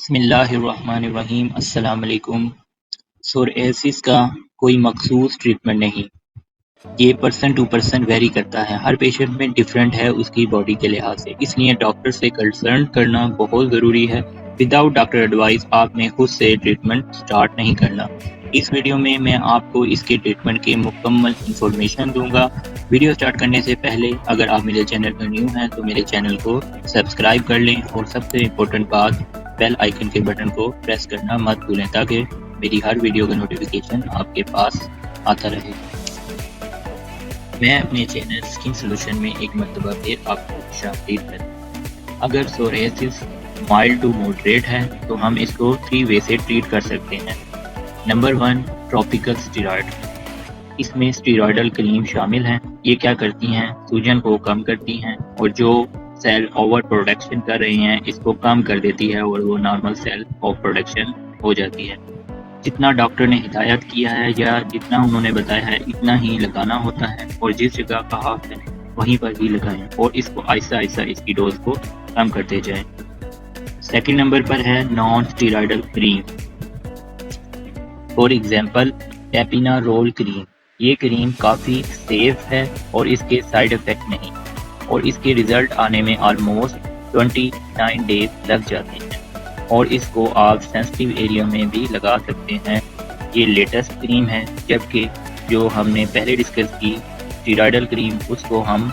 بسم اللہ الرحمن الرحیم۔ السلام علیکم۔ سوریاسس کا کوئی مخصوص ٹریٹمنٹ نہیں، یہ پرسن ٹو پرسن ویری کرتا ہے، ہر پیشنٹ میں ڈیفرنٹ ہے اس کی باڈی کے لحاظ سے، اس لیے ڈاکٹر سے کنسلٹ کرنا بہت ضروری ہے۔ وداؤٹ ڈاکٹر ایڈوائز آپ نے خود سے ٹریٹمنٹ سٹارٹ نہیں کرنا۔ اس ویڈیو میں آپ کو اس کے ٹریٹمنٹ کی مکمل انفارمیشن دوں گا۔ ویڈیو سٹارٹ کرنے سے پہلے اگر آپ میرے چینل پر نیو ہیں تو میرے چینل کو سبسکرائب کر لیں اور سب سے امپورٹنٹ بات بیل آئیکن کے بٹن کو پریس کرنا مت بھولیں تاکہ میری ہر ویڈیو کا نوٹیفیکیشن آپ کے پاس آتا رہے۔ میں اپنے چینل اسکن سولوشن میں ایک مرتبہ پھر آپ کو خوش آمدید کرتا ہوں۔ اگر سوریاسس مائلڈ ٹو ماڈریٹ ہے تو ہم اس کو 3 وے سے ٹریٹ کر سکتے ہیں۔ Number 1، topical steroid. اس میں اسٹیرائڈل کریم شامل ہیں۔ یہ کیا کرتی ہیں؟ سوجن کو کم کرتی ہیں اور جو سیل اوور پروڈکشن کر رہے ہیں اس کو کم کر دیتی ہے اور وہ نارمل سیل آف پروڈکشن ہو جاتی ہے۔ جتنا ڈاکٹر نے ہدایت کیا ہے یا جتنا انہوں نے بتایا ہے اتنا ہی لگانا ہوتا ہے اور جس جگہ کہا ہے وہیں پر ہی لگائیں اور اس کو آہستہ آہستہ اس کی ڈوز کو کم کرتے جائیں۔ سیکنڈ نمبر پر ہے نان اسٹیرائڈل کریم، فور ایگزامپل ٹیپینا رول کریم۔ یہ کریم کافی سیف ہے اور اس کے سائیڈ افیکٹ نہیں اور اس کے ریزلٹ آنے میں آلموسٹ 29 ڈیز لگ جاتے ہیں اور اس کو آپ سینسٹیو ایریا میں بھی لگا سکتے ہیں۔ یہ لیٹسٹ کریم ہے، جبکہ جو ہم نے پہلے ڈسکس کی اسٹیرائڈل کریم اس کو ہم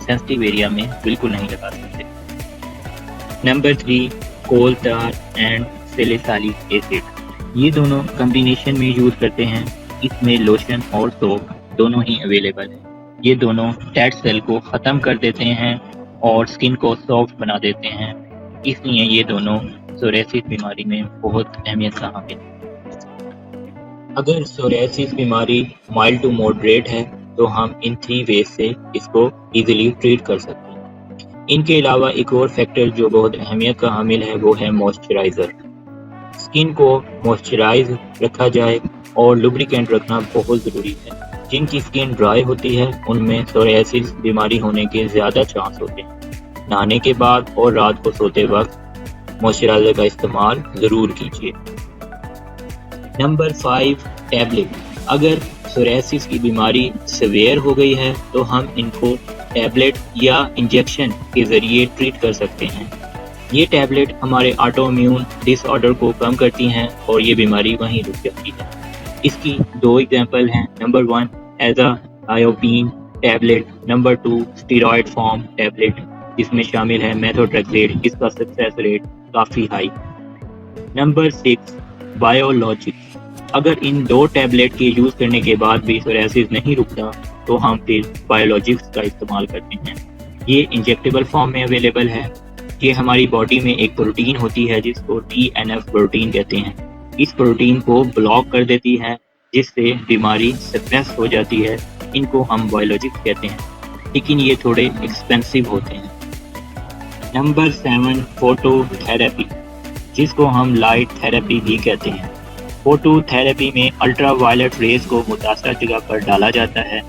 سینسٹیو ایریا میں بالکل نہیں لگا سکتے۔ Number 3، coal tar and salicylic acid. یہ دونوں کمبینیشن میں یوز کرتے ہیں۔ اس میں لوشن اور سوپ دونوں ہی اویلیبل ہیں۔ یہ دونوں ڈیڈ سیل کو ختم کر دیتے ہیں اور سکن کو سافٹ بنا دیتے ہیں، اس لیے یہ دونوں سوریاسس بیماری میں بہت اہمیت کا حامل ہیں۔ اگر سوریاسس بیماری مائلڈ ٹو ماڈریٹ ہے تو ہم ان 3 ویز سے اس کو ایزیلی ٹریٹ کر سکتے ہیں۔ ان کے علاوہ ایک اور فیکٹر جو بہت اہمیت کا حامل ہے وہ ہے موئسچرائزر۔ سکن کو موئسچرائز رکھا جائے اور لوبریکینٹ رکھنا بہت ضروری ہے۔ جن کی سکن ڈرائی ہوتی ہے ان میں سوریاسس بیماری ہونے کے زیادہ چانس ہوتے ہیں۔ نہانے کے بعد اور رات کو سوتے وقت موئسچرائزر کا استعمال ضرور کیجیے۔ Number 5، tablet. اگر سوریاسس کی بیماری سیویئر ہو گئی ہے تو ہم ان کو ٹیبلٹ یا انجیکشن کے ذریعے ٹریٹ کر سکتے ہیں۔ یہ ٹیبلٹ ہمارے آٹو امیون ڈس آرڈر کو کم کرتی ہیں اور یہ بیماری وہیں رک جاتی ہے۔ اس کی 2 ایگزامپل ہیں۔ نمبر 1، ایزاایوپین tablet. Number 2، steroid form tablet جس میں شامل ہے میتھوٹریکسیٹ، اس کا سکسیس ریٹ کافی ہائی۔ Number 6، biologics. اگر ان 2 ٹیبلٹ کے یوز کرنے کے بعد بھی سوریاسس نہیں رکتا تو ہم پھر بایولوجکس کا استعمال کرتے ہیں۔ یہ انجیکٹیبل فارم میں اویلیبل ہے۔ یہ ہماری باڈی میں ایک پروٹین ہوتی ہے جس کو TNF پروٹین کہتے ہیں۔ اس پروٹین کو بلاک کر دیتی ہے جس سے بیماری سپریس ہو جاتی ہے۔ ان کو ہم بایولوجکس کہتے ہیں، لیکن یہ تھوڑے ایکسپینسو ہوتے ہیں۔ نمبر 7، فوٹو تھراپی جس کو ہم لائٹ تھراپی بھی کہتے ہیں۔ فوٹو تھراپی میں الٹرا وائلٹ ریز کو متاثرہ جگہ پر ڈالا جاتا ہے۔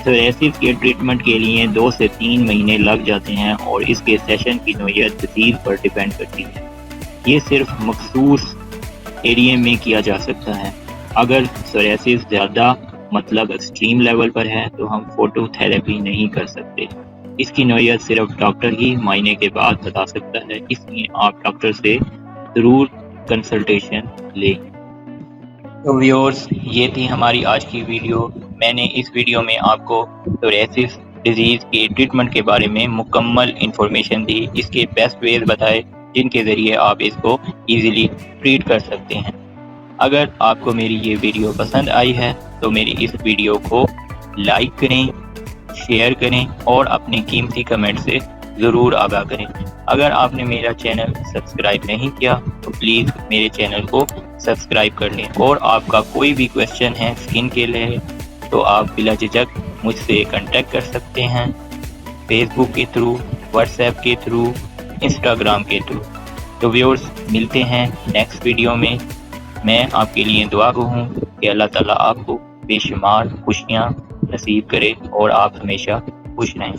سوریاسس کے ٹریٹمنٹ کے لیے 2 سے 3 مہینے لگ جاتے ہیں اور اس کے سیشن کی نوعیت ڈیزیز پر ڈیپینڈ کرتی ہے۔ یہ صرف مخصوص ایریا میں کیا جا سکتا ہے۔ اگر سوریاسس زیادہ ایکسٹریم لیول پر ہے تو ہم فوٹو تھراپی نہیں کر سکتے۔ اس کی نوعیت صرف ڈاکٹر ہی معائنے کے بعد بتا سکتا ہے، اس لیے آپ ڈاکٹر سے ضرور کنسلٹیشن لیں۔ تو ویورز، یہ تھی ہماری آج کی ویڈیو۔ میں نے اس ویڈیو میں آپ کو سوریاسس ڈیزیز کے ٹریٹمنٹ کے بارے میں مکمل انفارمیشن دی، اس کے بیسٹ ویز بتائے جن کے ذریعے آپ اس کو ایزیلی ٹریٹ کر سکتے ہیں۔ اگر آپ کو میری یہ ویڈیو پسند آئی ہے تو میری اس ویڈیو کو لائک کریں، شیئر کریں اور اپنے قیمتی کمنٹ سے ضرور آگاہ کریں۔ اگر آپ نے میرا چینل سبسکرائب نہیں کیا تو پلیز میرے چینل کو سبسکرائب کر لیں، اور آپ کا کوئی بھی کویسچن ہے سکن کے لیے تو آپ بلا جھجک مجھ سے کانٹیکٹ کر سکتے ہیں، فیس بک کے تھرو، واٹس ایپ کے تھرو، انسٹاگرام کے تھرو۔ تو ویورز، ملتے ہیں نیکسٹ ویڈیو میں۔ میں آپ کے لیے دعا گو ہوں کہ اللہ تعالیٰ آپ کو بے شمار خوشیاں نصیب کرے اور آپ ہمیشہ خوش رہیں۔